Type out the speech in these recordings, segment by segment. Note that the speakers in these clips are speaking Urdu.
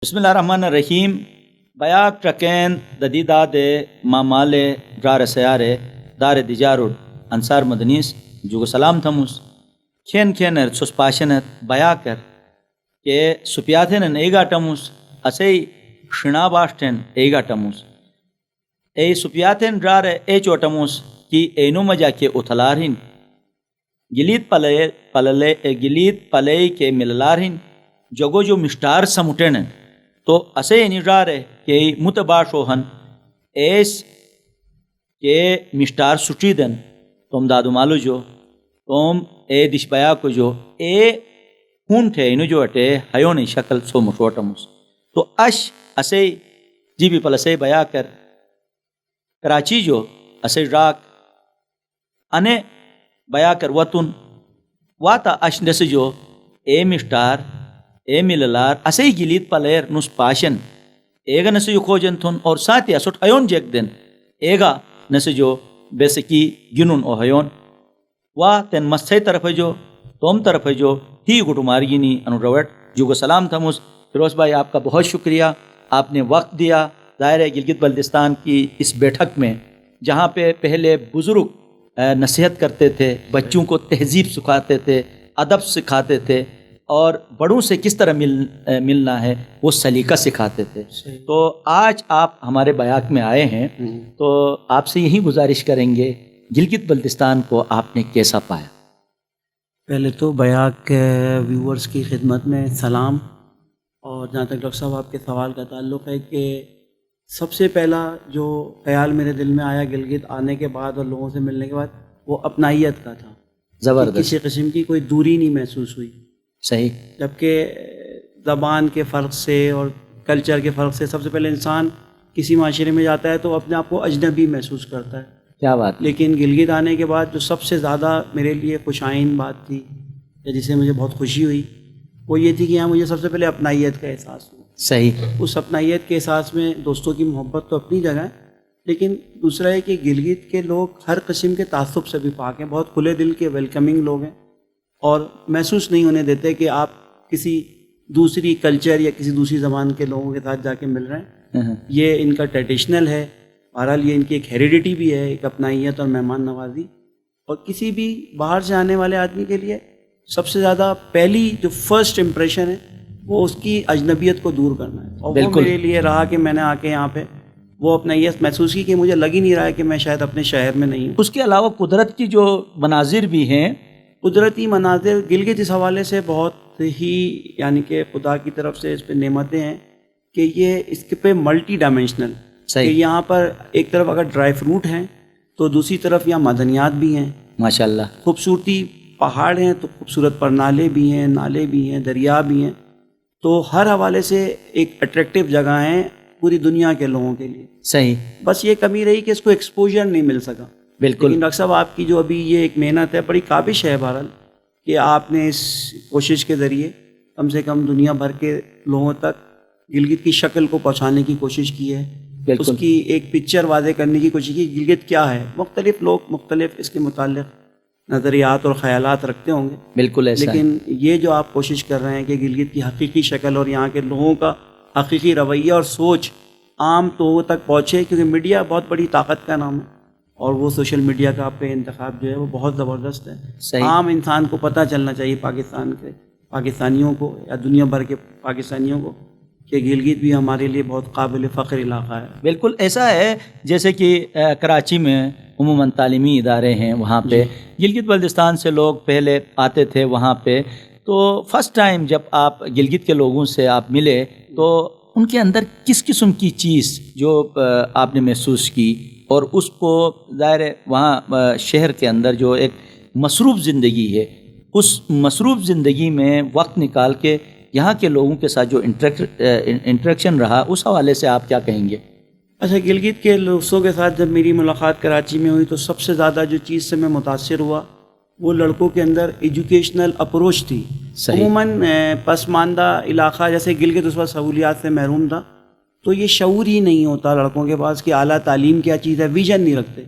بسم اللہ الرحمن الرحیم. بیاک ٹرکین ددیداد مامال برار سیارے دار دیجارود انصار مدنیس جو سلام تھموس کھین کھینر سوس پاشنت بیاکر کہ سپیاتھن ایگا ٹموس اسی شنا باشٹن ایگا ٹموس ای سپیاتھن برار ای چوٹموس کی اینو مجا کے اتھلارہن گلیت پلے گلیت پلے کے مللارہن جگو جو مشتار سمٹن تو اسے نجار ہے کہ متباشوہن ایس کہ مشتار سٹی دن تم دادو مالو جو تم اے دش بیا کو جو اے ہون تھے انو جو اٹے ہیونی شکل سو مشوٹموس تو اش اسے جی بھی پل اسے بیا کر کراچی جو اسے راک انے بیا کر وطن واتا اش نس جو اے مشتار اے مللار اسے گلیت پلیر نس پاشن ایگا نس جو کھوجن تھن اور ساتھ اسٹ ہیون جیک دن ایگا نس جو بیسکی گنن او ہیون وا تن مسے طرف جو توم طرف جو ہی گٹو مارگینی انو روٹ جو کو سلام تھموس. فیروز بھائی آپ کا بہت شکریہ, آپ نے وقت دیا دائرہ گلگت بلتستان کی اس بیٹھک میں جہاں پہ پہلے بزرگ نصیحت کرتے تھے, بچوں کو تہذیب سکھاتے تھے, ادب سکھاتے تھے اور بڑوں سے کس طرح ملنا ہے وہ سلیقہ سکھاتے تھے. تو آج آپ ہمارے بیاک میں آئے ہیں تو آپ سے یہی گزارش کریں گے گلگت بلتستان کو آپ نے کیسا پایا؟ پہلے تو بیاک کے ویورز کی خدمت میں سلام. اور جہاں تک ڈاکٹر صاحب آپ کے سوال کا تعلق ہے کہ سب سے پہلا جو خیال میرے دل میں آیا گلگت آنے کے بعد اور لوگوں سے ملنے کے بعد وہ اپنائیت کا تھا. زبردست. کسی قسم کی کوئی دوری نہیں محسوس ہوئی. صحیح. جبکہ زبان کے فرق سے اور کلچر کے فرق سے سب سے پہلے انسان کسی معاشرے میں جاتا ہے تو اپنے آپ کو اجنبی محسوس کرتا ہے. کیا بات. لیکن گلگت آنے کے بعد جو سب سے زیادہ میرے لیے خوش آئین بات تھی یا جسے مجھے بہت خوشی ہوئی وہ یہ تھی کہ یہاں مجھے سب سے پہلے اپنائیت کا احساس ہوا. صحیح. اس اپنائیت کے احساس میں دوستوں کی محبت تو اپنی جگہ ہے, لیکن دوسرا ہے کہ گلگت کے لوگ ہر قسم کے تعصب سے بھی پاک ہیں, بہت کھلے دل کے ویلکمنگ لوگ ہیں اور محسوس نہیں ہونے دیتے کہ آپ کسی دوسری کلچر یا کسی دوسری زبان کے لوگوں کے ساتھ جا کے مل رہے ہیں. یہ ان کا ٹریڈیشنل ہے, بہرحال یہ ان کی ایک ہیریڈیٹی بھی ہے, ایک اپنائیت اور مہمان نوازی. اور کسی بھی باہر سے آنے والے آدمی کے لیے سب سے زیادہ پہلی جو فرسٹ امپریشن ہے وہ اس کی اجنبیت کو دور کرنا ہے. اور وہ میرے لیے رہا کہ میں نے آ کے یہاں پہ وہ اپنائیت محسوس کی کہ مجھے لگ ہی نہیں رہا ہے کہ میں شاید اپنے شہر میں نہیں ہوں. اس کے علاوہ قدرت کی جو مناظر بھی ہیں, قدرتی مناظر گلگت اس حوالے سے بہت ہی یعنی کہ خدا کی طرف سے اس پہ نعمتیں ہیں کہ یہ اس کے پہ ملٹی ڈائمینشنل. کہ یہاں پر ایک طرف اگر ڈرائی فروٹ ہیں تو دوسری طرف یہاں معدنیات بھی ہیں ماشاءاللہ. خوبصورتی پہاڑ ہیں تو خوبصورت پرنالے بھی ہیں, نالے بھی ہیں, دریا بھی ہیں. تو ہر حوالے سے ایک اٹریکٹیو جگہ ہیں پوری دنیا کے لوگوں کے لیے. صحیح. بس یہ کمی رہی کہ اس کو ایکسپوجر نہیں مل سکا. بالکل. لیکن ڈاکٹر صاحب آپ کی جو ابھی یہ ایک محنت ہے بڑی کابش ہے بہرحال کہ آپ نے اس کوشش کے ذریعے کم سے کم دنیا بھر کے لوگوں تک گلگت کی شکل کو پہنچانے کی کوشش کی ہے. اس کی ایک پکچر واضح کرنے کی کوشش کی گلگت کیا ہے. مختلف لوگ مختلف اس کے متعلق نظریات اور خیالات رکھتے ہوں گے. بالکل ایسا. لیکن یہ جو آپ کوشش کر رہے ہیں کہ گلگت کی حقیقی شکل اور یہاں کے لوگوں کا حقیقی رویہ اور سوچ عام لوگوں تک پہنچے, کیونکہ میڈیا بہت بڑی طاقت کا نام ہے اور وہ سوشل میڈیا کا آپ کا انتخاب جو ہے وہ بہت زبردست ہے. صحیح. عام انسان کو پتہ چلنا چاہیے پاکستان کے پاکستانیوں کو یا دنیا بھر کے پاکستانیوں کو کہ گلگت بھی ہمارے لیے بہت قابل فخر علاقہ ہے. بالکل ایسا ہے جیسے کہ کراچی میں عموماً تعلیمی ادارے ہیں, وہاں پہ گلگت بلتستان سے لوگ پہلے آتے تھے وہاں پہ. تو فرسٹ ٹائم جب آپ گلگت کے لوگوں سے آپ ملے تو ان کے اندر کس قسم کی چیز جو آپ نے محسوس کی, اور اس کو ظاہر وہاں شہر کے اندر جو ایک مصروف زندگی ہے اس مصروف زندگی میں وقت نکال کے یہاں کے لوگوں کے ساتھ جو انٹریکشن رہا اس حوالے سے آپ کیا کہیں گے؟ اچھا, گلگت کے لوگوں کے ساتھ جب میری ملاقات کراچی میں ہوئی تو سب سے زیادہ جو چیز سے میں متاثر ہوا وہ لڑکوں کے اندر ایجوکیشنل اپروچ تھی. عموماً پسماندہ علاقہ جیسے گلگت اس وقت سہولیات سے محروم تھا تو یہ شعور ہی نہیں ہوتا لڑکوں کے پاس کہ اعلیٰ تعلیم کیا چیز ہے, ویژن نہیں رکھتے.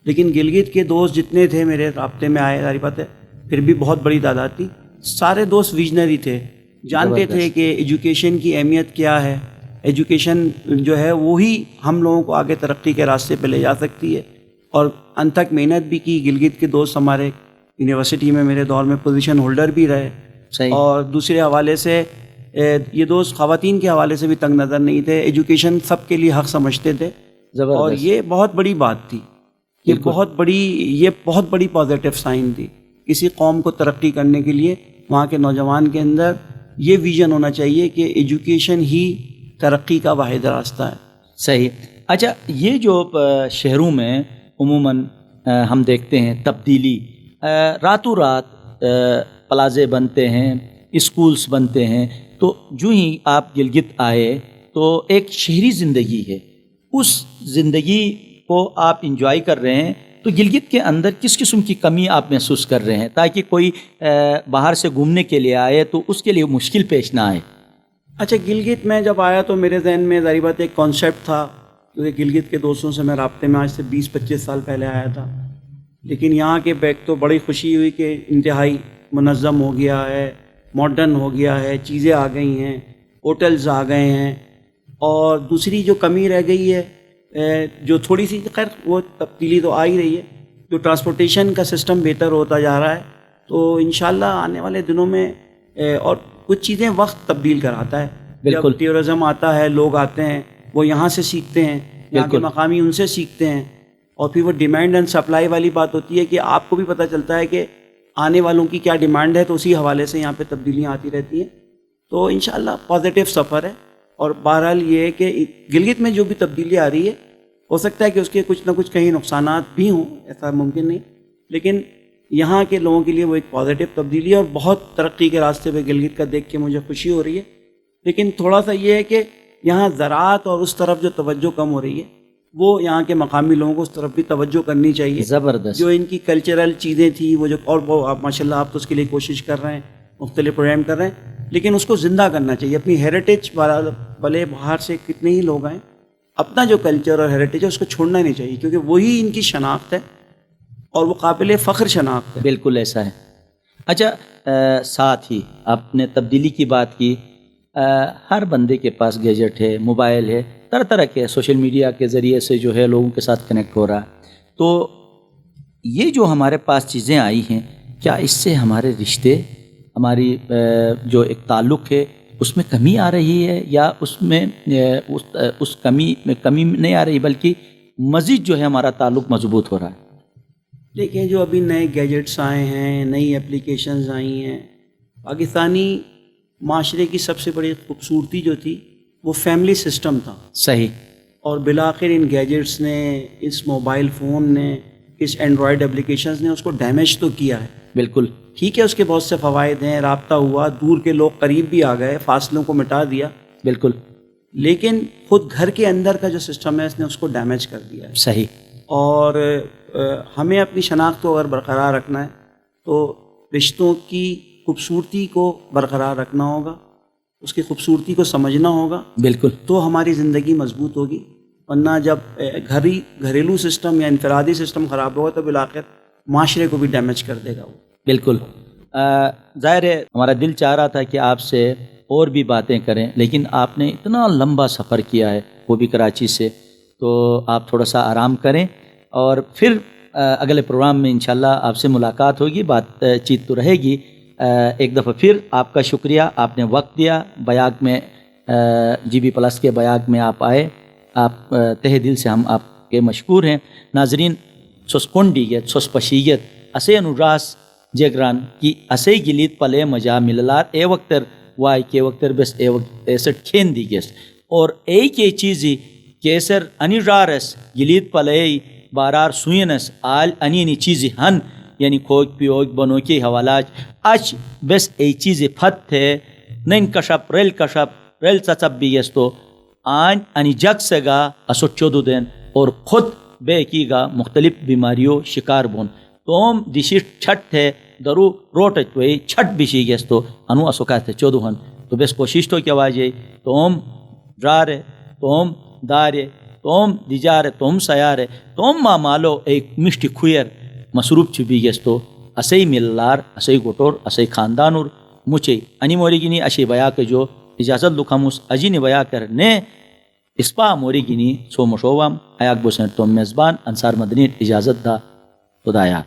لیکن گلگت کے دوست جتنے تھے میرے رابطے میں آئے, ظاہر بات ہے پھر بھی بہت بڑی تعداد تھی, سارے دوست ویژنری تھے جانتے تھے کہ ایجوکیشن کی اہمیت کیا ہے. ایجوکیشن جو ہے وہی ہم لوگوں کو آگے ترقی کے راستے پہ لے جا سکتی ہے. اور ان تک محنت بھی کی. گلگت کے دوست ہمارے یونیورسٹی میں میرے دور میں پوزیشن ہولڈر بھی رہے. صحیح. اور دوسرے حوالے سے یہ دوست خواتین کے حوالے سے بھی تنگ نظر نہیں تھے. ایجوکیشن سب کے لیے حق سمجھتے تھے. اور یہ بہت بڑی بات تھی. یہ بہت بڑی پازیٹیو سائن تھی. کسی قوم کو ترقی کرنے کے لیے وہاں کے نوجوان کے اندر یہ ویژن ہونا چاہیے کہ ایجوکیشن ہی ترقی کا واحد راستہ ہے. صحیح. اچھا، یہ جو شہروں میں عموماً ہم دیکھتے ہیں تبدیلی، راتوں رات پلازے بنتے ہیں، اسکولز بنتے ہیں، تو جو ہی آپ گلگت آئے تو ایک شہری زندگی ہے، اس زندگی کو آپ انجوائے کر رہے ہیں. تو گلگت کے اندر کس قسم کی کمی آپ محسوس کر رہے ہیں تاکہ کوئی باہر سے گھومنے کے لیے آئے تو اس کے لیے مشکل پیش نہ آئے؟ اچھا، گلگت میں جب آیا تو میرے ذہن میں ظاہر بات ایک کانسیپٹ تھا، کیونکہ گلگت کے دوستوں سے میں رابطے میں آج سے 20-25 سال پہلے آیا تھا. لیکن یہاں کے بیک تو بڑی خوشی ہوئی کہ انتہائی منظم ہو گیا ہے، ماڈرن ہو گیا ہے، چیزیں آ گئی ہیں، ہوٹلز آ گئے ہیں. اور دوسری جو کمی رہ گئی ہے، جو تھوڑی سی، خیر وہ تبدیلی تو آ ہی رہی ہے، جو ٹرانسپورٹیشن کا سسٹم بہتر ہوتا جا رہا ہے. تو انشاءاللہ آنے والے دنوں میں اور کچھ چیزیں وقت تبدیل کراتا ہے. بالکل. جب ٹیورزم آتا ہے، لوگ آتے ہیں، وہ یہاں سے سیکھتے ہیں، یہاں کے مقامی ان سے سیکھتے ہیں، اور پھر وہ ڈیمانڈ اینڈ سپلائی والی بات ہوتی ہے کہ آپ کو بھی پتہ چلتا ہے کہ آنے والوں کی کیا ڈیمانڈ ہے، تو اسی حوالے سے یہاں پہ تبدیلیاں آتی رہتی ہیں. تو انشاءاللہ پازیٹیو سفر ہے. اور بہرحال یہ ہے کہ گلگت میں جو بھی تبدیلی آ رہی ہے، ہو سکتا ہے کہ اس کے کچھ نہ کچھ کہیں نقصانات بھی ہوں، ایسا ممکن نہیں، لیکن یہاں کے لوگوں کے لیے وہ ایک پازیٹیو تبدیلی ہے. اور بہت ترقی کے راستے پہ گلگت کا دیکھ کے مجھے خوشی ہو رہی ہے. لیکن تھوڑا سا یہ ہے کہ یہاں زراعت اور اس طرف جو توجہ کم ہو رہی ہے، وہ یہاں کے مقامی لوگوں کو اس طرف بھی توجہ کرنی چاہیے. زبردست. جو ان کی کلچرل چیزیں تھیں، وہ جو، اور وہ آپ ماشاء اللہ آپ تو اس کے لیے کوشش کر رہے ہیں، مختلف پروگرام کر رہے ہیں، لیکن اس کو زندہ کرنا چاہیے. اپنی ہیریٹیج والا، بھلے باہر سے کتنے ہی لوگ آئیں، اپنا جو کلچر اور ہیریٹیج ہے اس کو چھوڑنا ہی نہیں چاہیے، کیونکہ وہی ان کی شناخت ہے اور وہ قابل فخر شناخت ہے. بالکل ایسا ہے. اچھا، ساتھ ہی آپ نے تبدیلی کی بات کی. ہر بندے کے پاس گیجٹ ہے، موبائل ہے، طرح طرح کے سوشل میڈیا کے ذریعے سے جو ہے لوگوں کے ساتھ کنیکٹ ہو رہا ہے. تو یہ جو ہمارے پاس چیزیں آئی ہیں، کیا اس سے ہمارے رشتے، ہماری جو ایک تعلق ہے اس میں کمی آ رہی ہے، یا اس میں اس کمی نہیں آ رہی، بلکہ مزید جو ہے ہمارا تعلق مضبوط ہو رہا ہے؟ دیکھیں، جو ابھی نئے گیجٹس آئے ہیں، نئی اپلیکیشنز آئی ہیں، پاکستانی معاشرے کی سب سے بڑی خوبصورتی جو تھی وہ فیملی سسٹم تھا. صحیح. اور بالآخر ان گیجٹس نے، اس موبائل فون نے، اس اینڈرائڈ اپلیکیشنز نے اس کو ڈیمیج تو کیا ہے. بالکل. ٹھیک ہے، اس کے بہت سے فوائد ہیں، رابطہ ہوا، دور کے لوگ قریب بھی آ گئے، فاصلوں کو مٹا دیا. بالکل. لیکن خود گھر کے اندر کا جو سسٹم ہے اس نے اس کو ڈیمیج کر دیا ہے. صحیح. اور ہمیں اپنی شناخت کو اگر برقرار رکھنا ہے تو رشتوں کی خوبصورتی کو برقرار رکھنا ہوگا، اس کی خوبصورتی کو سمجھنا ہوگا. بالکل. تو ہماری زندگی مضبوط ہوگی. ورنہ جب گھریلو سسٹم یا انفرادی سسٹم خراب ہوگا تو بالآخر معاشرے کو بھی ڈیمیج کر دے گا وہ. بالکل. ظاہر ہے ہمارا دل چاہ رہا تھا کہ آپ سے اور بھی باتیں کریں، لیکن آپ نے اتنا لمبا سفر کیا ہے، وہ بھی کراچی سے، تو آپ تھوڑا سا آرام کریں، اور پھر اگلے پروگرام میں انشاءاللہ آپ سے ملاقات ہوگی، بات چیت تو رہے گی. ایک دفعہ پھر آپ کا شکریہ، آپ نے وقت دیا، بیاگ میں GB+ کے بیاگ میں آپ آئے. آپ تہ دل سے ہم آپ کے مشکور ہیں. ناظرین، سوس کونڈیگت سوس پشیگت اسے انوراس جگران کی اسے گلیت پلے مجا مللار اے وقتر وائی کے وقتر بس اے وقت ایسٹ کھین دیگس، اور ایک یہ چیزی کیسر انیرارس گلیت پلے بارار سوینس آل انینی چیزی ہن، یعنی کھوک پیوک بنو کے حوالاج اچ بس ای چیزی پھت تھے نین کشپ ریل چچب بیگس تو آن انی جگ سے گا اسو چودو دین، اور خود بے کی گا مختلف بیماریوں شکار بون. توم دیشی چھٹ تھے درو روٹ وی چھٹ بیشی گیس تو انو اسو کہتے چودو ہن. تو بس کوشش تو کیا واجے توم ڈرارے، توم دارے، توم دیجارے، توم سیارے، توم ما مالو ایک مشتی کھویر مصروف چھ بیگس تو اسے مللار، اسے گوٹور، اسے خاندانور مچے انی موری گینی اشی بیا کے جو اجازت لکھموس اجینی بیا کرنے اسپا موری گینی سو مشوام ایاک بوسن تو میزبان انصار مدنی اجازت دا خدایا